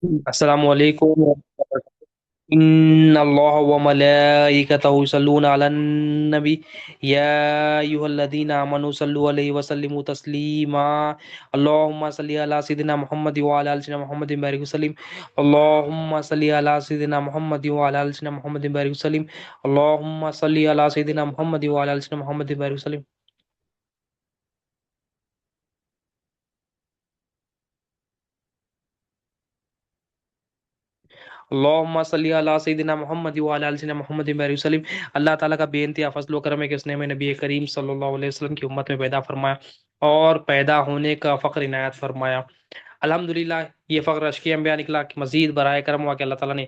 السلام علیکم ان اللہ و ملائکتہ یصلون علی النبی یا ایھا الذین آمنوا صلوا علیہ وسلموا تسلیما اللهم صل علی سیدنا محمد وعلی آل سیدنا محمد بارک وسلم اللهم صل علی سیدنا محمد وعلی آل سیدنا محمد بارک وسلم اللهم صل علی سیدنا محمد وعلی آل سیدنا محمد بارک وسلم اللہم صلی علی سیدنا محمد وعلی آل سیدنا محمد بارک وسلم۔ اللہ تعالیٰ کا بے انتہا فضل و کرم ہے کہ اس نے ہمیں نبی کریم صلی اللہ علیہ وسلم کی امت میں پیدا فرمایا اور پیدا ہونے کا فخر عنایت فرمایا۔ الحمدللہ یہ فخر اشکی انبیاء نکلا کہ مزید برائے کرم ہوا کہ اللہ تعالیٰ نے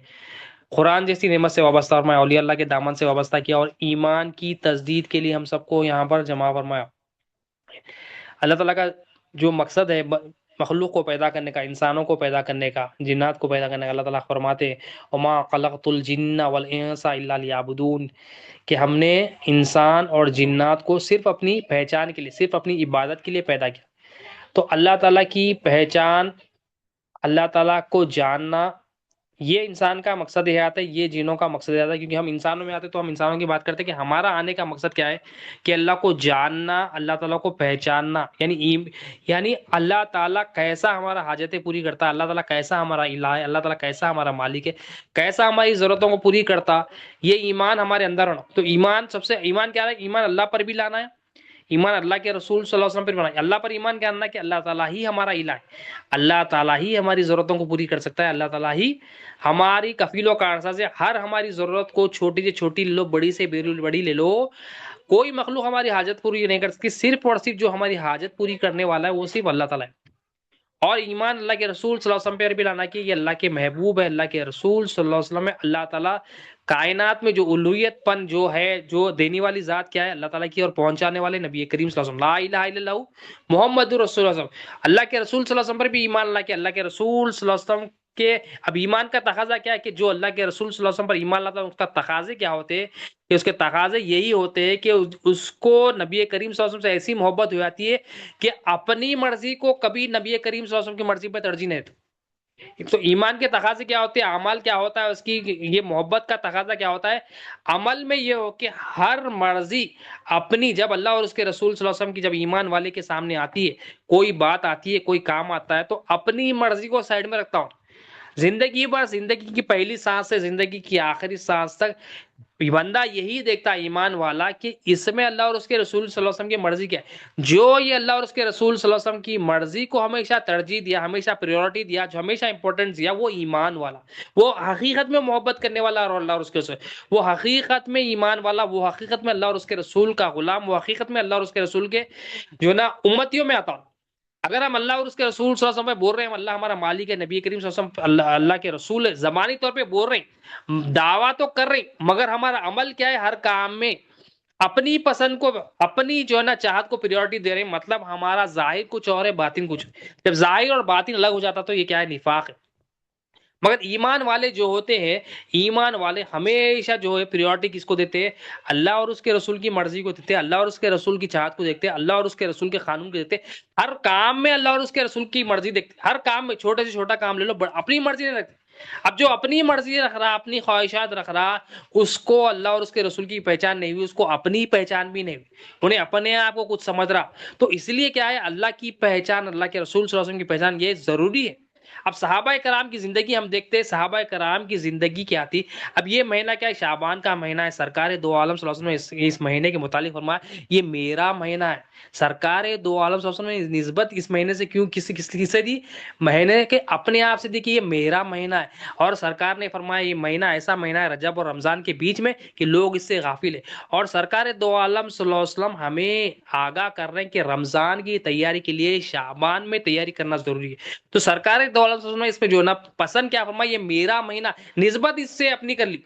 قرآن جیسی نعمت سے وابستہ فرمایا، اولیاء اللہ کے دامن سے وابستہ کیا اور ایمان کی تجدید کے لیے ہم سب کو یہاں پر جمع فرمایا۔ اللہ تعالیٰ کا جو مقصد ہے مخلوق کو پیدا کرنے کا، انسانوں کو پیدا کرنے کا، جنات کو پیدا کرنے کا، اللہ تعالیٰ فرماتے ہیں وما خلقت الجن والانس الا لیعبدون، کہ ہم نے انسان اور جنات کو صرف اپنی پہچان کے لیے، صرف اپنی عبادت کے لیے پیدا کیا۔ تو اللہ تعالیٰ کی پہچان، اللہ تعالیٰ کو جاننا، یہ انسان کا مقصد حیات ہے، یہ جنوں کا مقصد حیات ہے۔ کیونکہ ہم انسانوں میں آتے تو ہم انسانوں کی بات کرتے ہیں کہ ہمارا آنے کا مقصد کیا ہے، کہ اللہ کو جاننا، اللہ تعالیٰ کو پہچاننا، یعنی اللہ تعالیٰ کیسا ہمارا حاجتیں پوری کرتا ہے، اللہ تعالیٰ کیسا ہمارا الہ ہے، اللہ تعالیٰ کیسا ہمارا مالک ہے، کیسا ہماری ضرورتوں کو پوری کرتا، یہ ایمان ہمارے اندر ہونا۔ تو ایمان سب سے، ایمان کیا ہے؟ ایمان اللہ پر بھی لانا ہے، ایمان اللہ کے رسول صلی اللہ علیہ وسلم پر بنانا ہے۔ اللہ پر ایمان کیا کرنا ہے کہ اللہ تعالیٰ ہی ہمارا الہ ہے، اللہ تعالیٰ ہی ہماری ضرورتوں کو پوری کر سکتا ہے، اللہ تعالیٰ ہی ہماری کفیل و کارساز ہے۔ ہر ہماری ضرورت کو چھوٹی سے چھوٹی لے لو، بڑی سے بڑی لے لو، کوئی مخلوق ہماری حاجت پوری نہیں کر سکتی، صرف اور صرف جو ہماری حاجت پوری کرنے والا ہے وہ صرف اللہ تعالیٰ ہے۔ اور ایمان اللہ کے رسول صلی اللہ علیہ وسلم پہ بھی لانا کہ یہ اللہ کے محبوب ہے، اللہ کے رسول صلی اللہ علیہ وسلم ہے۔ اللہ تعالیٰ کائنات میں جو الوہیت پن جو ہے، جو دینے والی ذات کیا ہے؟ اللہ تعالیٰ کی، اور پہنچانے والے نبی کریم صلی اللہ علیہ وسلم، لا الہ الا اللہ محمد رسول اللہ صلی اللہ علیہ وسلم۔ اللہ کے رسول صلی اللہ علیہ وسلم پر بھی ایمان لا کہ اللہ کے رسول صلی اللہ علیہ وسلم کے، اب ایمان کا تقاضا کیا ہے کہ جو اللہ کے رسول صلی اللہ علیہ وسلم پر ایمان لاتا ہے اس کا تقاضے کیا ہوتے ہیں، کہ اس کے تقاضے یہی ہوتے ہیں کہ اس کو نبی کریم صلی اللہ علیہ وسلم سے ایسی محبت ہو جاتی ہے کہ اپنی مرضی کو کبھی نبی کریم صلی اللہ علیہ وسلم کی مرضی پہ ترجیح نہیں دیتا۔ تو ایمان کے تقاضے کیا ہوتے ہیں، اعمال کیا ہوتا ہے اس کی، یہ محبت کا تقاضا کیا ہوتا ہے، عمل میں یہ ہو کہ ہر مرضی اپنی، جب اللہ اور اس کے رسول صلی اللہ علیہ وسلم کی جب ایمان والے کے سامنے آتی ہے، کوئی بات آتی ہے، کوئی کام آتا ہے، تو اپنی مرضی کو سائڈ میں رکھتا ہوں، زندگی بھر، زندگی کی پہلی سانس سے زندگی کی آخری سانس تک بندہ یہی دیکھتا ہے ایمان والا کہ اس میں اللہ اور اس کے رسول صلی اللہ علیہ وسلم کی مرضی کیا ہے۔ جو یہ اللہ اور اس کے رسول صلی اللہ علیہ وسلم کی مرضی کو ہمیشہ ترجیح دیا، ہمیشہ پریورٹی دیا، جو ہمیشہ امپورٹنس دیا، وہ ایمان والا، وہ حقیقت میں محبت کرنے والا اور اللہ اور اس کے رسول، وہ حقیقت میں ایمان والا، وہ حقیقت میں اللہ اور اس کے رسول کا غلام، وہ حقیقت میں اللہ اور اس کے رسول کے جو نا امتیوں میں آتا ہوں۔ اگر ہم اللہ اور اس کے رسول صلی اللہ علیہ وسلم پہ بول رہے ہیں، اللہ ہمارا مالک ہے، نبی کریم صلی اللہ علیہ وسلم اللہ کے رسول ہے، زبانی طور پہ بول رہے ہیں، دعویٰ تو کر رہے ہیں، مگر ہمارا عمل کیا ہے؟ ہر کام میں اپنی پسند کو، اپنی جو ہے نا چاہت کو پریورٹی دے رہے ہیں، مطلب ہمارا ظاہر کچھ اور ہے، باطن کچھ۔ جب ظاہر اور باطن الگ ہو جاتا تو یہ کیا ہے؟ نفاق ہے۔ مگر ایمان والے جو ہوتے ہیں، ایمان والے ہمیشہ جو ہے پریورٹی کس کو دیتے ہیں؟ اللہ اور اس کے رسول کی مرضی کو دیتے ہیں، اللہ اور اس کے رسول کی چاہت کو دیکھتے ہیں، اللہ اور اس کے رسول کے قانون کو دیکھتے ہیں۔ ہر کام میں اللہ اور اس کے رسول کی مرضی دیکھتے ہیں، ہر کام میں، چھوٹے سے چھوٹا کام لے لو، اپنی مرضی نہیں رکھتے۔ اب جو اپنی مرضی رکھ رہا، اپنی خواہشات رکھ رہا، اس کو اللہ اور اس کے رسول کی پہچان نہیں ہوئی، اس کو اپنی پہچان بھی نہیں ہوئی، انہیں اپنے آپ کو کچھ سمجھ رہا۔ تو اس لیے کیا ہے، اللہ کی پہچان، اللہ کے رسول صلی اللہ علیہ وسلم کی پہچان یہ ضروری ہے۔ اب صحابہ کرام کی زندگی ہم دیکھتے ہیں، صحابہ کرام کی زندگی کیا تھی۔ اب یہ مہینہ کیا ہے؟ شعبان کا مہینہ ہے۔ سرکار دو عالم صلی اللہ علیہ وسلم نے اس مہینے کے متعلق فرمایا یہ میرا مہینہ ہے۔ سرکار دو عالم صلی اللہ علیہ وسلم نے نسبت اس مہینے سے کیوں، کس سے دی؟ مہینے کے اپنے آپ سے دی کہ یہ میرا مہینہ ہے۔ اور سرکار نے فرمایا یہ مہینہ ایسا مہینہ ہے رجب اور رمضان کے بیچ میں کہ لوگ اس سے غافل ہیں۔ اور سرکار دو عالم صلی اللہ علیہ وسلم ہمیں آگاہ کر رہے ہیں کہ رمضان کی تیاری کے لیے شعبان میں تیاری کرنا ضروری ہے۔ تو سرکار دو عالم صلی اللہ علیہ وسلم نے اس میں جو نا پسند کیا فرمایا، یہ میرا مہینہ، نسبت اس سے اپنی کر لی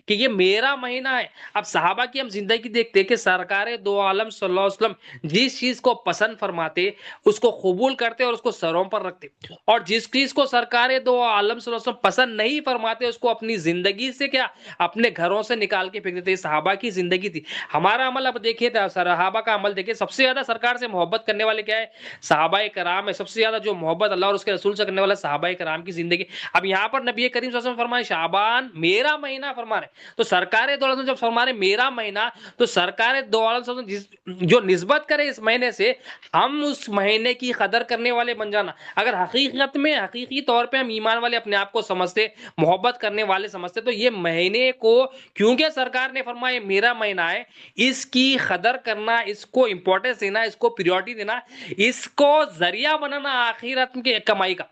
کہ یہ میرا مہینہ ہے۔ اب صحابہ کی ہم زندگی دیکھتے کہ سرکار دو عالم صلی اللہ علیہ وسلم جس چیز کو پسند فرماتے اس کو قبول کرتے اور اس کو سروں پر رکھتے، اور جس چیز کو سرکار دو عالم صلی اللہ علیہ وسلم پسند نہیں فرماتے اس کو اپنی زندگی سے کیا اپنے گھروں سے نکال کے پھینک دیتے۔ صحابہ کی زندگی تھی۔ ہمارا عمل اب دیکھیے، صحابہ کا عمل دیکھیے، سب سے زیادہ سرکار سے محبت کرنے والے کیا ہے؟ صحابہ کرام ہے۔ سب سے زیادہ جو محبت اللہ اور اس کے رسول سے کرنے والا صحابہ کرام کی زندگی۔ اب یہاں پر نبی کریم صلی اللہ علیہ وسلم فرمائے شعبان میرا مہینہ فرما رہے، تو سرکار دو عالم جب فرما رہے میرا مہینہ، تو سرکار دو عالم جو نسبت کرے اس مہینے سے، ہم اس مہینے کی قدر کرنے والے بن جانا۔ اگر حقیقت میں حقیقی طور پہ ہم ایمان والے اپنے آپ کو سمجھتے، محبت کرنے والے سمجھتے، تو یہ مہینے کو کیونکہ سرکار نے فرمایا میرا مہینہ ہے، اس کی قدر کرنا، اس کو امپورٹنس دینا، اس کو پریورٹی دینا، اس کو ذریعہ بنانا آخرت کی کمائی کا۔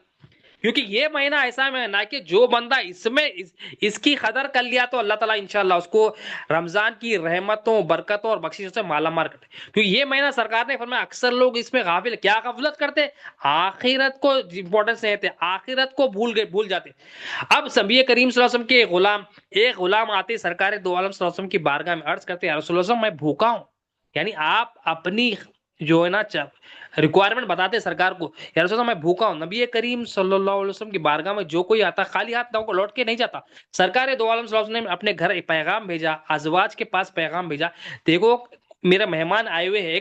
کیونکہ یہ مہینہ ایسا مہینہ ہے کہ جو بندہ اس کی قدر کر لیا تو اللہ تعالیٰ انشاءاللہ اس کو رمضان کی رحمتوں، برکتوں اور بخششوں سے مالا مال کرتے۔ کیونکہ یہ مہینہ سرکار نے فرمایا اکثر لوگ اس میں غافل، کیا غفلت کرتے؟ آخرت کو امپورٹنس نہیں دیتے، آخرت کو بھول جاتے۔ اب نبی کریم صلی اللہ علیہ وسلم کے ایک غلام آتے سرکار دو عالم صلی اللہ علیہ وسلم کی بارگاہ میں عرض کرتے، یا رسول اللہ صلی اللہ علیہ وسلم میں بھوکا ہوں۔ یعنی آپ اپنی جو ہے نا ریکوائرمنٹ بتاتے سرکار کو، یا رسول اللہ میں بھوکا ہوں۔ نبی کریم صلی اللہ علیہ وسلم کی بارگاہ میں جو کوئی آتا خالی ہاتھ نہ لوٹ کے نہیں جاتا۔ سرکار دو عالم صلی اللہ علیہ وسلم نے اپنے گھر ایک پیغام بھیجا، ازواج کے پاس پیغام بھیجا، دیکھو میرے مہمان آئے ہوئے ہیں،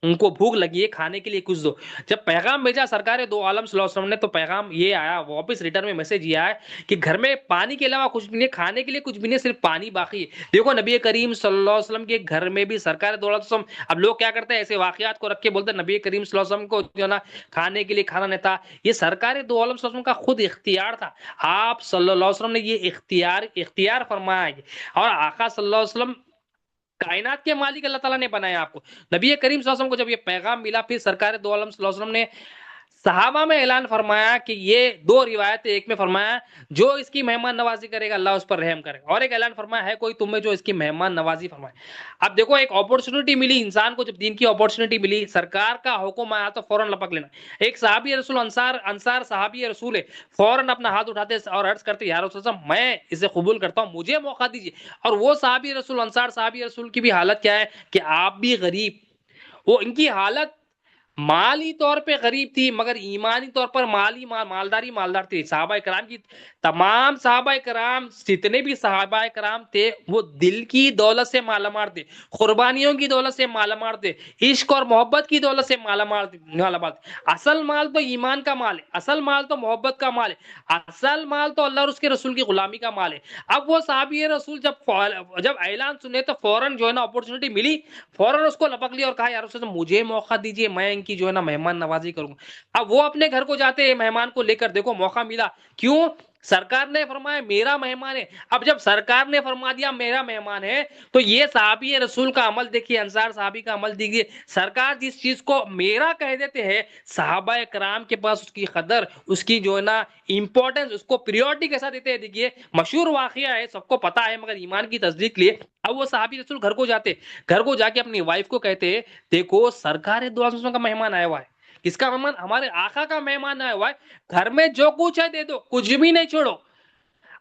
ان کو بھوک لگی ہے، کھانے کے لیے کچھ دو۔ جب پیغام بھیجا سرکار دو عالم صلی اللہ علیہ وسلم نے، تو پیغام یہ آیا، واپس ریٹرن میں میسج یہ آیا کہ گھر میں پانی کے علاوہ کچھ بھی نہیں، کھانے کے لیے کچھ بھی نہیں، صرف پانی باقی ہے۔ دیکھو نبی کریم صلی اللہ علیہ وسلم کے گھر میں بھی سرکار دو عالم صلی اللہ علیہ وسلم، اب لوگ کیا کرتے ہیں ایسے واقعات کو رکھ کے بولتے ہیں نبی کریم صلی اللہ علیہ وسلم کو جو نا کھانے کے لیے کھانا نہیں تھا۔ یہ سرکار دو عالم صلی اللہ علیہ وسلم کا خود اختیار تھا۔ آپ صلی اللہ علیہ وسلم نے یہ اختیار فرمایا ہے، اور آقا صلی اللہ علیہ وسلم کائنات کے مالک اللہ تعالیٰ نے بنایا آپ کو۔ نبی کریم صلی اللہ علیہ وسلم کو جب یہ پیغام ملا، پھر سرکار دو عالم صلی اللہ علیہ وسلم نے صحابہ میں اعلان فرمایا کہ یہ دو روایت، ایک میں فرمایا جو اس کی مہمان نوازی کرے گا اللہ اس پر رحم کرے گا، اور ایک اعلان فرمایا ہے کوئی تم میں جو اس کی مہمان نوازی فرمائے۔ اب دیکھو ایک اپورچونٹی ملی انسان کو، جب دین کی اپورچونٹی ملی، سرکار کا حکم آیا تو فوراً لپک لینا۔ ایک صحابی رسول انصار صحابی رسول ہے، فوراً اپنا ہاتھ اٹھاتے اور عرض کرتے یا رسول اللہ میں اسے قبول کرتا ہوں، مجھے موقع دیجیے۔ اور وہ صحابی رسول انصار صحابی رسول کی بھی حالت کیا ہے کہ آپ بھی غریب، وہ ان کی حالت مالی طور پہ غریب تھی مگر ایمانی طور پر مالدار تھی۔ صحابہ کرام کی تمام صحابہ کرام جتنے بھی صحابہ کرام تھے وہ دل کی دولت سے مالا مال تھے، قربانیوں کی دولت سے مالا مال تھے، عشق اور محبت کی دولت سے مالا مال تھے۔ اصل مال تو ایمان کا مال ہے، اصل مال تو محبت کا مال ہے، اصل مال تو اللہ اور اس کے رسول کی غلامی کا مال ہے۔ اب وہ صحابی رسول جب اعلان سنے تو فوراً جو ہے نا اپورچونٹی ملی، فوراً اس کو لپک لیا اور کہا یا رسول اللہ مجھے موقع دیجیے، میں ان کی جو ہے نا مہمان نوازی کروں گا۔ اب وہ اپنے گھر کو جاتے ہیں مہمان کو لے کر، دیکھو موقع ملا، کیوں؟ سرکار نے فرمایا میرا مہمان ہے۔ اب جب سرکار نے فرما دیا میرا مہمان ہے، تو یہ صحابی رسول کا عمل دیکھیے، انصار صحابی کا عمل دیکھیے، سرکار جس چیز کو میرا کہہ دیتے ہیں صحابہ کرام کے پاس اس کی قدر، اس کی جو ہے نا امپورٹنس، اس کو پریورٹی کے ساتھ دیتے ہیں۔ دیکھیے مشہور واقعہ ہے، سب کو پتا ہے، مگر ایمان کی تصدیق لیے اب وہ صحابی رسول گھر کو جاتے، گھر کو جا کے اپنی وائف کو کہتے دیکھو سرکار دو عالم کا مہمان آیا ہوا ہے۔ کس کا مہمان؟ ہمارے آقا کا مہمان آیا ہوا ہے، گھر میں جو کچھ ہے دے دو، کچھ بھی نہیں چھوڑو،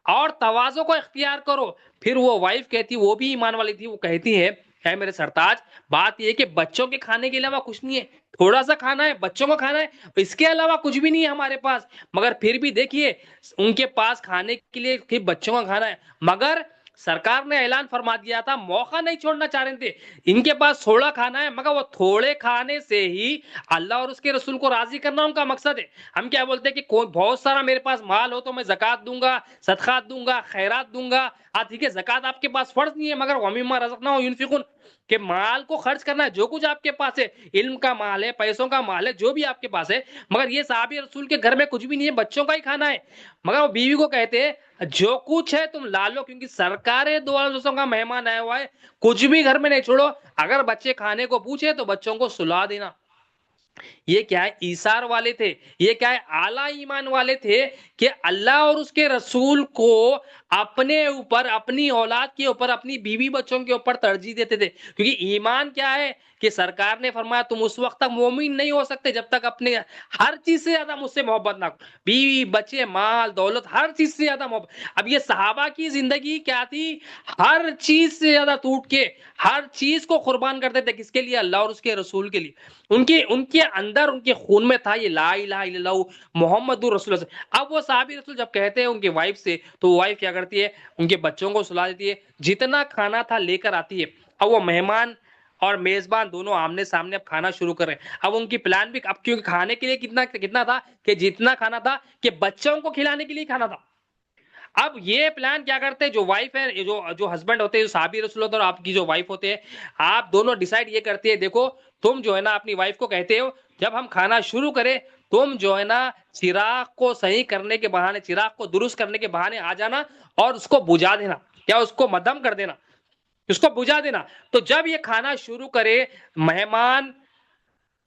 اور تواضع کو اختیار کرو۔ پھر وہ وائف کہتی، وہ بھی ایمان والی تھی، وہ کہتی ہے اے میرے سرتاج، بات یہ کہ بچوں کے کھانے کے علاوہ کچھ نہیں ہے، تھوڑا سا کھانا ہے، بچوں کو کھانا ہے، اس کے علاوہ کچھ بھی نہیں ہے ہمارے پاس۔ مگر پھر بھی دیکھیے ان کے پاس کھانے کے لیے بچوں کا کھانا ہے، مگر سرکار نے اعلان فرما دیا تھا، موقع نہیں چھوڑنا چاہ رہے تھے، ان کے پاس تھوڑا کھانا ہے، مگر وہ تھوڑے کھانے سے ہی اللہ اور اس کے رسول کو راضی کرنا ان کا مقصد ہے۔ ہم کیا بولتے ہیں کہ کوئی بہت سارا میرے پاس مال ہو تو میں زکات دوں گا، صدقات دوں گا، خیرات دوں گا۔ ٹھیک ہے، زکات آپ کے پاس فرض نہیں ہے، مگر وَمِمَّا رَزَقْنَاهُمْ يُنْفِقُونَ، کہ مال کو خرچ کرنا ہے، جو کچھ آپ کے پاس ہے، علم کا مال ہے، پیسوں کا مال ہے، جو بھی آپ کے پاس ہے۔ مگر یہ صحابی رسول کے گھر میں کچھ بھی نہیں ہے، بچوں کا ہی کھانا ہے، مگر وہ بیوی کو کہتے ہیں جو کچھ ہے تم لا لو، کیونکہ سرکار دو عالم کا مہمان آیا ہوا ہے، کچھ بھی گھر میں نہیں چھوڑو، اگر بچے کھانے کو پوچھے تو بچوں کو سلا دینا۔ یہ کیا ہے ایثار والے تھے، یہ کیا ہے اعلیٰ ایمان والے تھے کہ اللہ اور اس کے رسول کو اپنے اوپر، اپنی اولاد کے اوپر، اپنی بیوی بچوں کے اوپر ترجیح دیتے تھے. کیونکہ ایمان کیا ہے کہ سرکار نے فرمایا تم اس وقت تک مومن نہیں ہو سکتے جب تک اپنے ہر چیز سے زیادہ مجھ سے محبت نہ کرو، بیوی بچے مال دولت ہر چیز سے زیادہ محبت. اب یہ صحابہ کی زندگی کیا تھی، ہر چیز سے زیادہ ٹوٹ کے ہر چیز کو قربان کرتے تھے. کس کے لیے؟ اللہ اور اس کے رسول کے لیے. ان کے اندر ان کے خون میں تھا یہ لا الہ الا اللہ محمد رسول اللہ. اب وہ صحابی رسول جب کہتے ہیں ان کی وائف سے تو وہ وائف کیا کرتی ہے، ان کے بچوں کو سلا دیتی ہے، جتنا کھانا تھا لے کر آتی ہے. اب وہ مہمان اور میزبان دونوں آمنے سامنے اب کھانا شروع کر رہے ہیں. اب ان کی پلان بھی اب کیونکہ کھانے کے لیے کتنا تھا کہ جتنا کھانا تھا کہ بچوں کو کھلانے کے لیے کھانا تھا. اب یہ پلان کیا کرتے ہیں جو وائف ہے، جو ہسبینڈ ہوتے ہیں، جو صحابی رسول ہوتے ہیں اور آپ کی جو وائف ہوتے ہیں، آپ دونوں ڈیسائیڈ یہ کرتے ہیں دیکھو تم جو ہے نا اپنی وائف کو کہتے ہو جب ہم کھانا شروع کریں تم جو ہے نا چراغ کو صحیح کرنے کے بہانے، چراغ کو درست کرنے کے بہانے آ جانا اور اس کو بجھا دینا یا اس کو مدھم کر دینا، اس کو بجھا دینا. تو جب یہ کھانا شروع کرے مہمان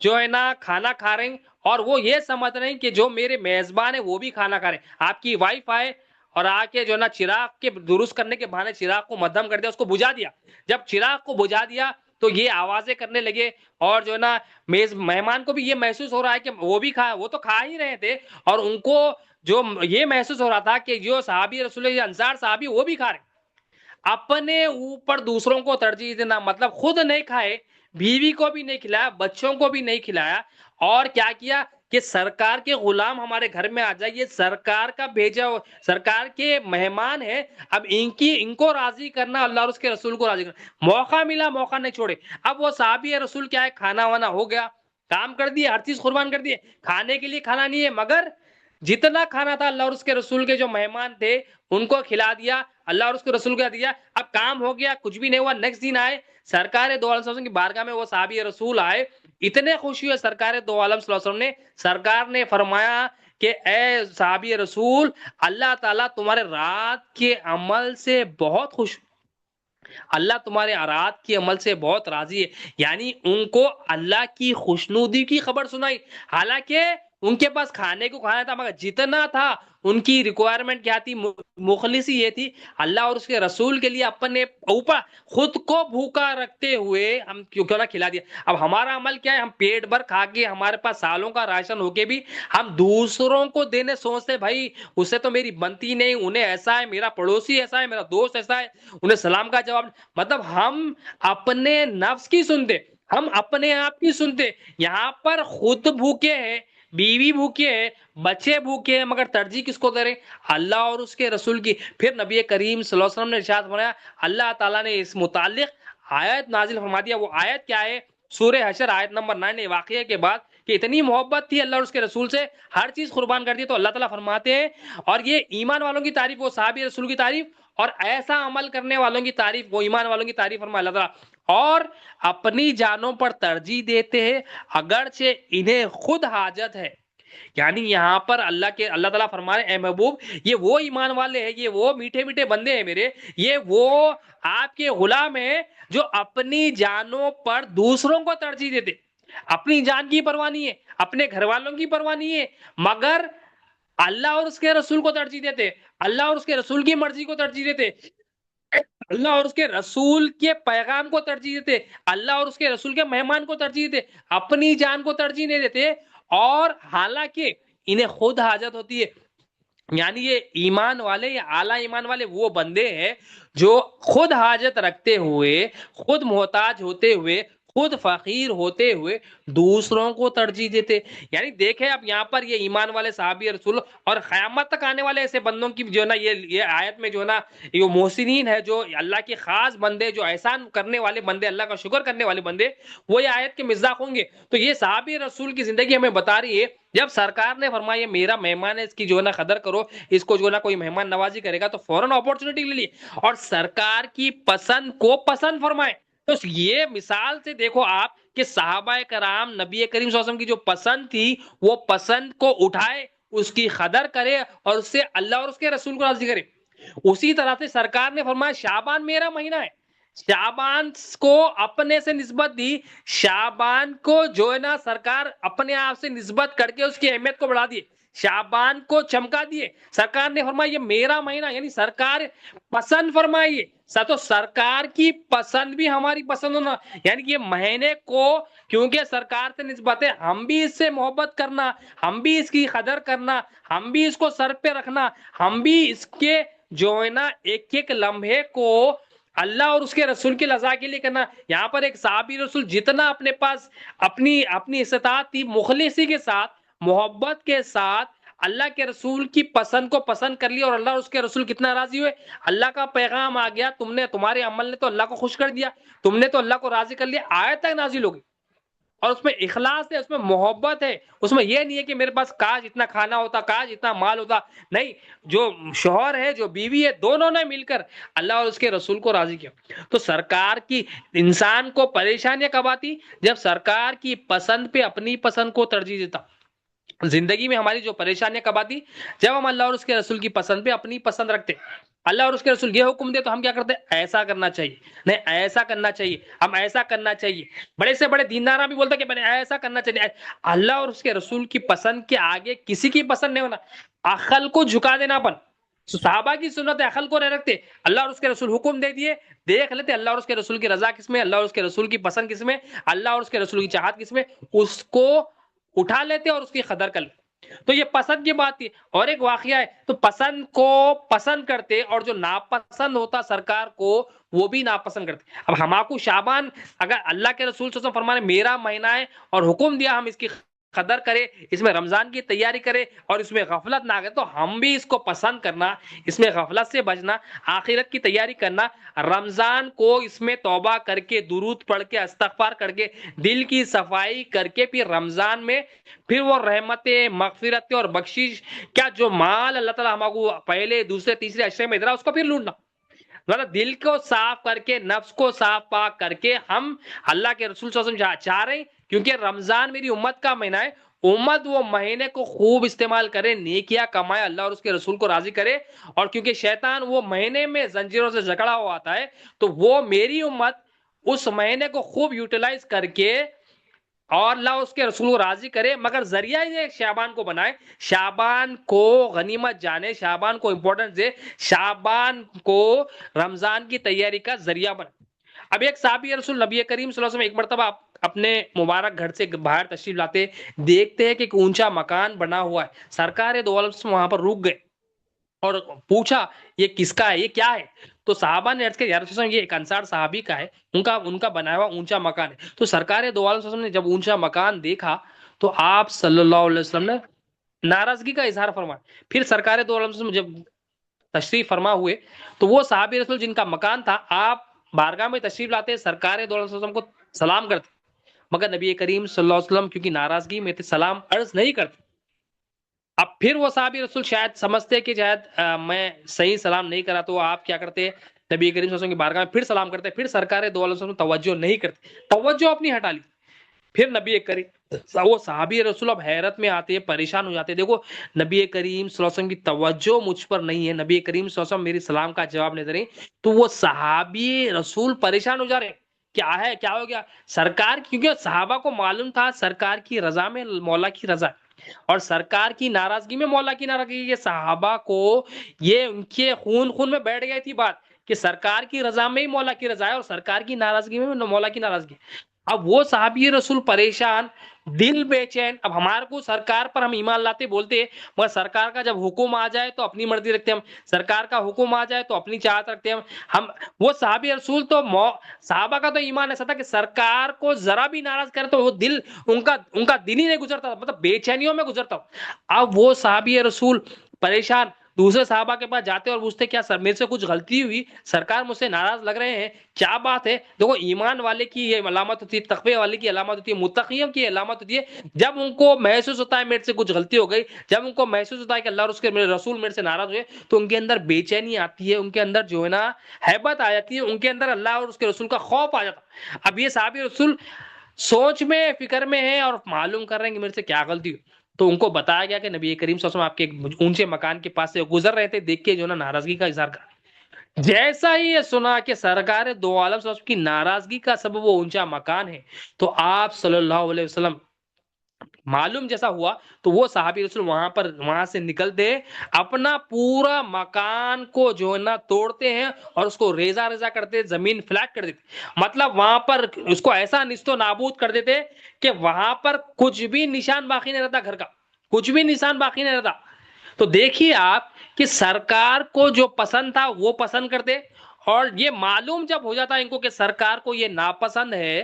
جو ہے نا کھانا کھا رہے ہیں اور وہ یہ سمجھ رہے ہیں کہ جو میرے میزبان ہیں وہ بھی کھانا کھا رہے ہیں. آپ کی وائف آئے اور آ کے جو ہے نا چراغ کے درست کرنے کے بہانے چراغ کو مدھم کر دیا، اس کو بجھا دیا. جب چراغ کو بجھا دیا تو یہ آوازیں کرنے لگے اور جو ہے نا مہمان کو بھی یہ محسوس ہو رہا ہے کہ وہ تو کھا ہی رہے تھے اور ان کو جو یہ محسوس ہو رہا تھا کہ جو صحابی رسول اللہ انصار صحابی وہ بھی کھا رہے ہیں. اپنے اوپر دوسروں کو ترجیح دینا مطلب خود نہیں کھائے، بیوی کو بھی نہیں کھلایا، بچوں کو بھی نہیں کھلایا، اور کیا کیا کہ سرکار کے غلام ہمارے گھر میں آ جائے، یہ سرکار کا بھیجا سرکار کے مہمان ہیں، اب ان کو راضی کرنا، اللہ اور اس کے رسول کو راضی کرنا. موقع ملا موقع نہیں چھوڑے. اب وہ صحابی رسول کیا ہے کھانا وانا ہو گیا، کام کر دیے، ہر چیز قربان کر دیے، کھانے کے لیے کھانا نہیں ہے مگر جتنا کھانا تھا اللہ اور اس کے رسول کے جو مہمان تھے ان کو کھلا دیا، اللہ اور اس کے رسول کو دیا. اب کام ہو گیا، کچھ بھی نہیں ہوا. نیکسٹ دن آئے سرکار دو عالم صلی اللہ علیہ وسلم کی بارگاہ میں، وہ صحابی رسول آئے، اتنے خوشی ہوئے سرکار دو عالم صلی اللہ علیہ وسلم نے. سرکار نے فرمایا کہ اے صحابی رسول اللہ تعالیٰ تمہارے رات کے عمل سے بہت خوش، اللہ تمہارے رات کے عمل سے بہت راضی ہے. یعنی ان کو اللہ کی خوشنودی کی خبر سنائی، حالانکہ ان کے پاس کھانے کو کھانا تھا مگر جتنا تھا ان کی ریکوائرمنٹ کیا تھی، مخلصی یہ تھی اللہ اور اس کے رسول کے لیے اپنے اوپر خود کو بھوکا رکھتے ہوئے ہم کیوں نہ کھلا دیا. اب ہمارا عمل کیا ہے، ہم پیٹ بھر کھا کے ہمارے پاس سالوں کا راشن ہو کے بھی ہم دوسروں کو دینے سوچتے بھائی اس سے تو میری بنتی نہیں، انہیں ایسا ہے، میرا پڑوسی ایسا ہے، میرا دوست ایسا ہے، انہیں سلام کا جواب. مطلب ہم اپنے نفس کی سنتے، ہم اپنے آپ کی سنتے. یہاں پر خود بھوکے ہیں، بیوی بھوکے ہیں، بچے بھوکے ہیں، مگر ترجیح کس کو دے رہے؟ اللہ اور اس کے رسول کی. پھر نبی کریم صلی اللہ علیہ وسلم نے ارشاد فرمایا، اللہ تعالیٰ نے اس متعلق آیت نازل فرما دیا. وہ آیت کیا ہے؟ سورہ حشر آیت نمبر 9. واقعے کے بعد کہ اتنی محبت تھی اللہ اور اس کے رسول سے، ہر چیز قربان کر دی. تو اللہ تعالیٰ فرماتے ہیں، اور یہ ایمان والوں کی تعریف، وہ صحابی رسول کی تعریف اور ایسا عمل کرنے والوں کی تعریف، وہ ایمان والوں کی تعریف فرمایا اللہ تعالیٰ، اور اپنی جانوں پر ترجیح دیتے ہیں اگرچہ انہیں خود حاجت ہے. یعنی یہاں پر اللہ تعالیٰ فرما رہے ہیں، اے محبوب یہ وہ ایمان والے ہیں، یہ وہ میٹھے میٹھے بندے ہیں میرے، یہ وہ آپ کے غلام ہیں جو اپنی جانوں پر دوسروں کو ترجیح دیتے. اپنی جان کی پرواہ نہیں ہے، اپنے گھر والوں کی پرواہ نہیں ہے، مگر اللہ اور اس کے رسول کو ترجیح دیتے، اللہ اور اس کے رسول کی مرضی کو ترجیح دیتے، اللہ اور اس کے رسول کے پیغام کو ترجیح دیتے، اللہ اور اس کے رسول کے مہمان کو ترجیح دیتے، اپنی جان کو ترجیح نہیں دیتے، اور حالانکہ انہیں خود حاجت ہوتی ہے. یعنی یہ ایمان والے یا اعلیٰ ایمان والے وہ بندے ہیں جو خود حاجت رکھتے ہوئے، خود محتاج ہوتے ہوئے، خود فقیر ہوتے ہوئے دوسروں کو ترجیح دیتے. یعنی دیکھیں اب یہاں پر یہ ایمان والے صحابی رسول اور قیامت تک آنے والے ایسے بندوں کی جو ہے نا یہ آیت میں جو ہے نا یہ محسنین ہے، جو اللہ کے خاص بندے، جو احسان کرنے والے بندے، اللہ کا شکر کرنے والے بندے، وہ یہ آیت کے مصداق ہوں گے. تو یہ صحابی رسول کی زندگی ہمیں بتا رہی ہے، جب سرکار نے فرمایا میرا مہمان ہے، اس کی جو ہے نا قدر کرو، اس کو جو ہے نا کوئی مہمان نوازی کرے گا تو فوراً اپورچونٹی لے لی اور سرکار کی پسند کو پسند فرمائے. تو یہ مثال سے دیکھو آپ کہ صحابہ کرام نبی کریم صلی اللہ علیہ وسلم کی جو پسند تھی وہ پسند کو اٹھائے، اس کی قدر کرے اور اس سے اللہ اور اس کے رسول کو راضی کرے. اسی طرح سے سرکار نے فرمایا شعبان میرا مہینہ ہے، شعبان کو اپنے سے نسبت دی، شعبان کو جو ہے نا سرکار اپنے آپ سے نسبت کر کے اس کی اہمیت کو بڑھا دیے، شعبان کو چمکا دیے. سرکار نے فرمایا یہ میرا مہینہ، یعنی سرکار پسند فرمائیے. تو سرکار کی پسند بھی ہماری پسند ہونا، یعنی کہ یہ مہینے کو کیونکہ سرکار سے نسبت ہے، ہم بھی اس سے محبت کرنا، ہم بھی اس کی قدر کرنا، ہم بھی اس کو سر پہ رکھنا، ہم بھی اس کے جو ہے نا ایک ایک لمحے کو اللہ اور اس کے رسول کی رضا کے لیے کرنا. یہاں پر ایک صحابی رسول جتنا اپنے پاس اپنی استطاعت تھی، مخلصی کے ساتھ، محبت کے ساتھ اللہ کے رسول کی پسند کو پسند کر لیا، اور اللہ اور اس کے رسول کتنا راضی ہوئے. اللہ کا پیغام آ گیا، تمہارے عمل نے تو اللہ کو خوش کر دیا، تم نے تو اللہ کو راضی کر لیا، آیت تک نازل ہو گئی. اور اس میں اخلاص ہے، اس میں محبت ہے، اس میں یہ نہیں ہے کہ میرے پاس کاش اتنا کھانا ہوتا، کاش اتنا مال ہوتا. نہیں، جو شوہر ہے، جو بیوی ہے، دونوں نے مل کر اللہ اور اس کے رسول کو راضی کیا. تو سرکار کی انسان کو پریشانیاں کب آتی؟ جب سرکار کی پسند پہ اپنی پسند کو ترجیح دیتا. زندگی میں ہماری جو پریشانیاں کب آتی؟ جب ہم اللہ اور اس کے رسول کی پسند پہ اپنی پسند رکھتے. اللہ اور اس کے رسول یہ حکم دے تو ہم کیا کرتے؟ ایسا کرنا چاہیے، نہیں ایسا کرنا چاہیے، ہم ایسا کرنا چاہیے. بڑے سے بڑے دیندار بھی بولتے کہ میں نے ایسا کرنا چاہیے. اللہ اور اس کے رسول کی پسند کے آگے کسی کی پسند نہیں ہونا. عقل کو جھکا دینا اپن. صحابہ کی سنت عقل کو نہیں رکھتے، اللہ اور اس کے رسول حکم دے دیے، دیکھ لیتے اللہ اور اس کے رسول کی رضا کس میں، اللہ اور اس کے رسول کی پسند کس میں، اللہ اور اس کے رسول کی چاہت کس میں، اس کو اٹھا لیتے اور اس کی قدر کر لیتے. تو یہ پسند کی بات تھی. اور ایک واقعہ ہے، تو پسند کو پسند کرتے اور جو ناپسند ہوتا سرکار کو وہ بھی ناپسند کرتے. اب ہمارا شعبان اگر اللہ کے رسول صلی اللہ علیہ وسلم فرمانے میرا مہینہ ہے اور حکم دیا ہم اس کی قدر کرے، اس میں رمضان کی تیاری کرے اور اس میں غفلت نہ کرے، تو ہم بھی اس کو پسند کرنا، اس میں غفلت سے بچنا، آخرت کی تیاری کرنا، رمضان کو اس میں توبہ کر کے، درود پڑھ کے، استغفار کر کے، دل کی صفائی کر کے، پھر رمضان میں پھر وہ رحمتیں، مغفرتیں اور بخشش کیا جو مال اللہ تعالیٰ ہمارے کو پہلے دوسرے تیسرے عشرے میں دے اس کو پھر لوٹنا. مطلب دل کو صاف کر کے، نفس کو صاف پاک کر کے ہم اللہ کے رسول صلی اللہ علیہ وسلم چاہ رہے ہیں، کیونکہ رمضان میری امت کا مہینہ ہے. امت وہ مہینے کو خوب استعمال کرے، نیکیاں کمائے، اللہ اور اس کے رسول کو راضی کرے. اور کیونکہ شیطان وہ مہینے میں زنجیروں سے جکڑا ہوا آتا ہے، تو وہ میری امت اس مہینے کو خوب یوٹیلائز کر کے اور اللہ اس کے رسول کو راضی کرے، مگر ذریعہ یہ شعبان کو بنائے، شعبان کو غنیمت جانے، شعبان کو امپورٹنس دے، شعبان کو رمضان کی تیاری کا ذریعہ بنائے. اب ایک صحابی رسول نبی کریم صلی اللہ علیہ وسلم ایک مرتبہ اپنے مبارک گھر سے باہر تشریف لاتے، دیکھتے ہیں کہ ایک اونچا مکان بنا ہوا ہے. سرکار دو عالم وہاں پر رک گئے اور پوچھا یہ کس کا ہے، یہ کیا ہے؟ تو صحابہ نے عرض کیا یا رسول اللہ، یہ ایک انصار صحابی کا ہے، ان کا بنایا ہوا اونچا مکان ہے. تو سرکار دو عالم وسلم نے جب اونچا مکان دیکھا تو آپ صلی اللہ علیہ وسلم نے ناراضگی کا اظہار فرمایا. پھر سرکار دو عالم وسلم جب تشریف فرما ہوئے تو وہ صحابی رسول جن کا مکان تھا، آپ بارگاہ میں تشریف لاتے، سرکار دو عالم وسلم کو سلام کرتے، مگر نبی کریم صلی اللہ علیہ وسلم کیونکہ ناراضگی میں تھے سلام عرض نہیں کرتے. اب پھر وہ صحابی رسول شاید سمجھتے کہ شاید میں صحیح سلام نہیں کرا، تو آپ کیا کرتے؟ نبی کریم صلی اللہ علیہ وسلم کی بارگاہ میں پھر سلام کرتے، پھر سرکار دو عالم وسلم توجہ نہیں کرتے، توجہ اپنی ہٹا لی. پھر نبی کریم وہ صحابی رسول اب حیرت میں آتے ہیں، پریشان ہو جاتے ہیں، دیکھو نبی کریم صلی اللہ علیہ وسلم کی توجہ مجھ پر نہیں ہے، نبی کریم صلی اللہ علیہ وسلم میری سلام کا جواب نہیں دے رہے. تو وہ صحابی رسول پریشان ہو جا رہے ہیں، کیا ہے، کیا ہو گیا؟ سرکار، کیونکہ صحابہ کو معلوم تھا سرکار کی رضا میں مولا کی رضا اور سرکار کی ناراضگی میں مولا کی ناراضگی. یہ صحابہ کو یہ ان کے خون میں بیٹھ گئی تھی بات کہ سرکار کی رضا میں ہی مولا کی رضا ہے اور سرکار کی ناراضگی میں مولا کی ناراضگی. اب وہ صحابی رسول پریشان، دل بے چین. اب ہمارے کو سرکار پر ہم ایمان لاتے بولتے ہیں، مگر سرکار کا جب حکم آ جائے تو اپنی مرضی رکھتے ہم، سرکار کا حکم آ جائے تو اپنی چاہت رکھتے ہم. وہ صحابی رسول تو صحابہ کا تو ایمان ایسا تھا کہ سرکار کو ذرا بھی ناراض کرے تو وہ دل ان کا دل ہی نہیں گزرتا، مطلب بے چینیوں میں گزرتا. اب وہ صحابی رسول پریشان دوسرے صحابہ کے پاس جاتے اور پوچھتے کیا سر میرے سے کچھ غلطی ہوئی، سرکار مجھ سے ناراض لگ رہے ہیں، کیا بات ہے؟ دیکھو ایمان والے کی یہ علامت ہوتی ہے، تقوی والے کی علامت ہوتی ہے، متقیوں کی علامت ہوتی ہے، جب ان کو محسوس ہوتا ہے میرے سے کچھ غلطی ہو گئی، جب ان کو محسوس ہوتا ہے کہ اللہ اور اس کے رسول میرے سے ناراض ہوئے، تو ان کے اندر بے چینی آتی ہے، ان کے اندر جو ہے نا ہیبت آ جاتی ہے، ان کے اندر اللہ اور اس کے رسول کا خوف آ جاتا. اب یہ صحابی رسول سوچ میں فکر میں ہے اور معلوم کر رہے ہیں کہ میرے سے کیا غلطی ہوئی. تو ان کو بتایا گیا کہ نبی کریم صلی اللہ علیہ وسلم آپ کے اونچے مکان کے پاس سے گزر رہے تھے، دیکھ کے جو ہے نا ناراضگی کا اظہار کر. جیسا ہی یہ سنا کہ سرکار دو عالم صلی اللہ علیہ وسلم کی ناراضگی کا سبب وہ اونچا مکان ہے، تو آپ صلی اللہ علیہ وسلم معلوم جیسا ہوا تو وہ صحابی رسول وہاں سے نکلتے، اپنا پورا مکان کو جو ہے نا توڑتے ہیں اور اس کو ریزہ ریزہ کرتے، زمین فلیٹ کر دیتے، مطلب وہاں پر اس کو ایسا نیست و نابود کر دیتے کہ وہاں پر کچھ بھی نشان باقی نہیں رہتا، گھر کا کچھ بھی نشان باقی نہیں رہتا۔ تو دیکھیے آپ کہ سرکار کو جو پسند تھا وہ پسند کرتے، اور یہ معلوم جب ہو جاتا ان کو کہ سرکار کو یہ ناپسند ہے،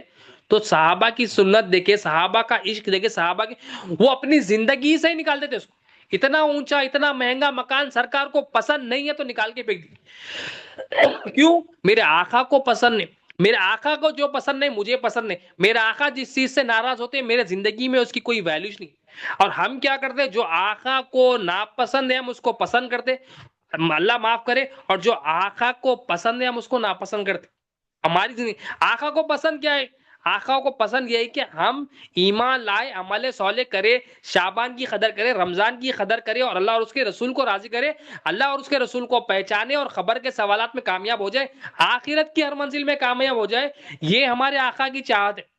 تو صحابہ کی سنت دیکھے، صحابہ کا عشق دیکھے، صحابہ کی وہ اپنی زندگی سے ہی نکال دیتے اس کو۔ اتنا اونچا اتنا مہنگا مکان سرکار کو پسند نہیں ہے تو نکال کے پھینک دی، کیوں؟ میرے آقا کو پسند نہیں، میرے آقا کو جو پسند نہیں مجھے پسند نہیں، میرے آقا جس چیز سے ناراض ہوتے ہیں میرے زندگی میں اس کی کوئی ویلیوز نہیں۔ اور ہم کیا کرتے ہیں، جو آقا کو ناپسند ہے ہم اس کو پسند کرتے، اللہ معاف کرے، اور جو آقا کو پسند ہے ہم اس کو ناپسند کرتے۔ ہماری زندگی آقا کو پسند کیا ہے؟ آقا کو پسند یہی کہ ہم ایمان لائے، عمل صالح کرے، شعبان کی قدر کرے، رمضان کی قدر کرے، اور اللہ اور اس کے رسول کو راضی کرے، اللہ اور اس کے رسول کو پہچانے، اور خبر کے سوالات میں کامیاب ہو جائے، آخرت کی ہر منزل میں کامیاب ہو جائے۔ یہ ہمارے آقا کی چاہت ہے۔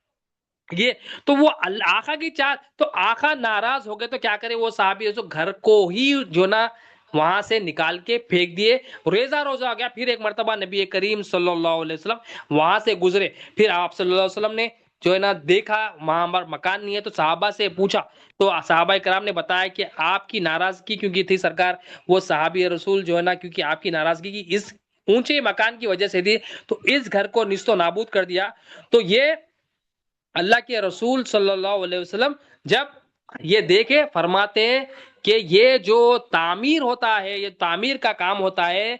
یہ تو وہ آقا کی چاہت، تو آقا ناراض ہو گئے تو کیا کرے وہ صحابی، تو گھر کو ہی جو نا وہاں سے نکال کے پھینک دیے، ریزہ روزہ ہو گیا۔ پھر ایک مرتبہ نبی کریم صلی اللہ علیہ وسلم وہاں سے گزرے، پھر آپ صلی اللہ علیہ وسلم نے جو ہے نا دیکھا وہاں پر مکان نہیں ہے، تو صحابہ سے پوچھا، تو صحابہ کرام نے بتایا کہ آپ کی ناراضگی کیونکہ تھی سرکار، وہ صحابی رسول جو ہے نا کیونکہ آپ کی ناراضگی کی اس اونچے مکان کی وجہ سے تھی، تو اس گھر کو نیست و نابود کر دیا۔ تو یہ اللہ کے رسول صلی اللہ علیہ وسلم جب یہ دیکھے فرماتے ہیں کہ یہ جو تعمیر ہوتا ہے، یہ تعمیر کا کام ہوتا ہے،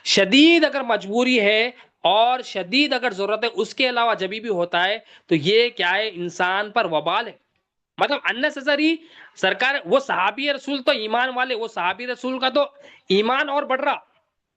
شدید اگر مجبوری ہے اور شدید اگر ضرورت ہے، اس کے علاوہ جبھی بھی ہوتا ہے تو یہ کیا ہے، انسان پر وبال ہے، مطلب اننیسیسری۔ سرکار وہ صحابی رسول تو ایمان والے، وہ صحابی رسول کا تو ایمان اور بڑھ رہا،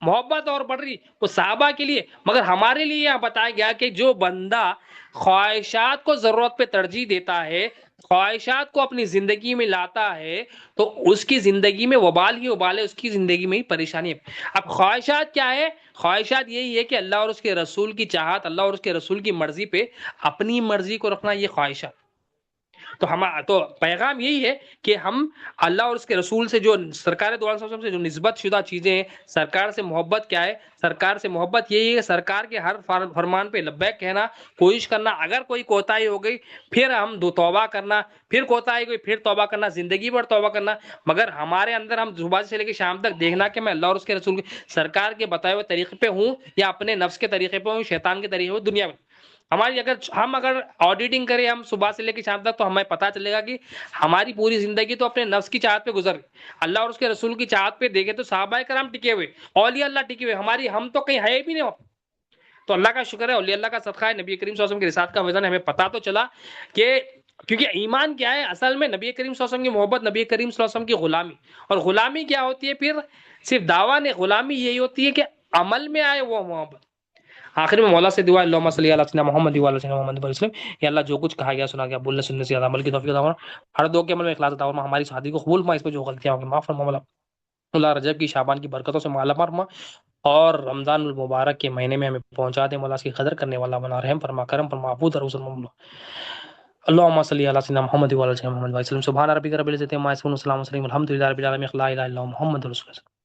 محبت اور بڑھ رہی وہ صحابہ کے لیے، مگر ہمارے لیے یہاں بتایا گیا کہ جو بندہ خواہشات کو ضرورت پہ ترجیح دیتا ہے، خواہشات کو اپنی زندگی میں لاتا ہے، تو اس کی زندگی میں وبال ہی وبال ہے، اس کی زندگی میں ہی پریشانی ہے۔ اب خواہشات کیا ہے؟ خواہشات یہی ہے کہ اللہ اور اس کے رسول کی چاہت، اللہ اور اس کے رسول کی مرضی پہ اپنی مرضی کو رکھنا، یہ خواہشات۔ تو پیغام یہی ہے کہ ہم اللہ اور اس کے رسول سے، جو سرکار دو عالم صلی اللہ علیہ وسلم سے جو نسبت شدہ چیزیں ہیں، سرکار سے محبت کیا ہے؟ سرکار سے محبت یہی ہے کہ سرکار کے ہر فرمان پہ لبیک کہنا، کوشش کرنا، اگر کوئی کوتاہی ہو گئی پھر ہم دو توبہ کرنا، پھر کوتاہی ہوئی پھر توبہ کرنا، زندگی بھر توبہ کرنا، مگر ہمارے اندر ہم صبح سے لے کے شام تک دیکھنا کہ میں اللہ اور اس کے رسول کے، سرکار کے بتائے ہوئے طریقے پہ ہوں یا اپنے نفس کے طریقے پہ ہوں، شیطان کے طریقے پہ دنیا میں ہماری، اگر آڈیٹنگ کریں ہم صبح سے لے کے شام تک، تو ہمیں پتہ چلے گا کہ ہماری پوری زندگی تو اپنے نفس کی چاہت پہ گزر گئی۔ اللہ اور اس کے رسول کی چاہت پہ دیکھے تو صحابہ کرام ٹکے ہوئے، اولیاء اللہ ٹکے ہوئے، ہم تو کہیں ہے بھی نہیں۔ تو اللہ کا شکر ہے، اولیاء اللہ کا صدقہ ہے، نبی کریم صلی اللہ علیہ وسلم کی رسالت کا وزن ہے، ہمیں پتہ تو چلا کہ کیونکہ ایمان کیا ہے اصل میں، نبی کریم صلی اللہ علیہ وسلم کی محبت، نبی کریم صلی اللہ علیہ وسلم کی غلامی، اور غلامی کیا ہوتی ہے پھر؟ صرف دعویٰ نہیں، غلامی یہی ہوتی ہے کہ عمل میں آئے وہ محبت۔ آخر میں مولا سے دعا، اللہم صلی علی سیدنا محمد وعلی سیدنا محمد وسلم، یا اللہ جو کچھ کہا گیا سنا گیا بولنے سننے سے زیادہ عمل کی توفیق عطا فرما، ہر دعا کے عمل میں اخلاص عطا فرما، ہماری شادی کو قبول فرما، اس پہ جو غلطیاں ہوں گی معاف فرما مولا، اللہ رجب کی شعبان کی برکتوں سے مالا مال فرما، اور رمضان المبارک کے مہینے میں ہمیں پہنچا دے مولا، اس کی قدر کرنے والا بنا، رحم فرما، کرم فرما، عفو در رسول مولا، اللہم صلی علی سیدنا محمد وعلی سیدنا محمد وسلم، سبحان ربک رب العزۃ عما یصفون، وسلام علیکم، الحمد للہ رب العالمین، لا الہ الا اللہ محمد رسول اللہ۔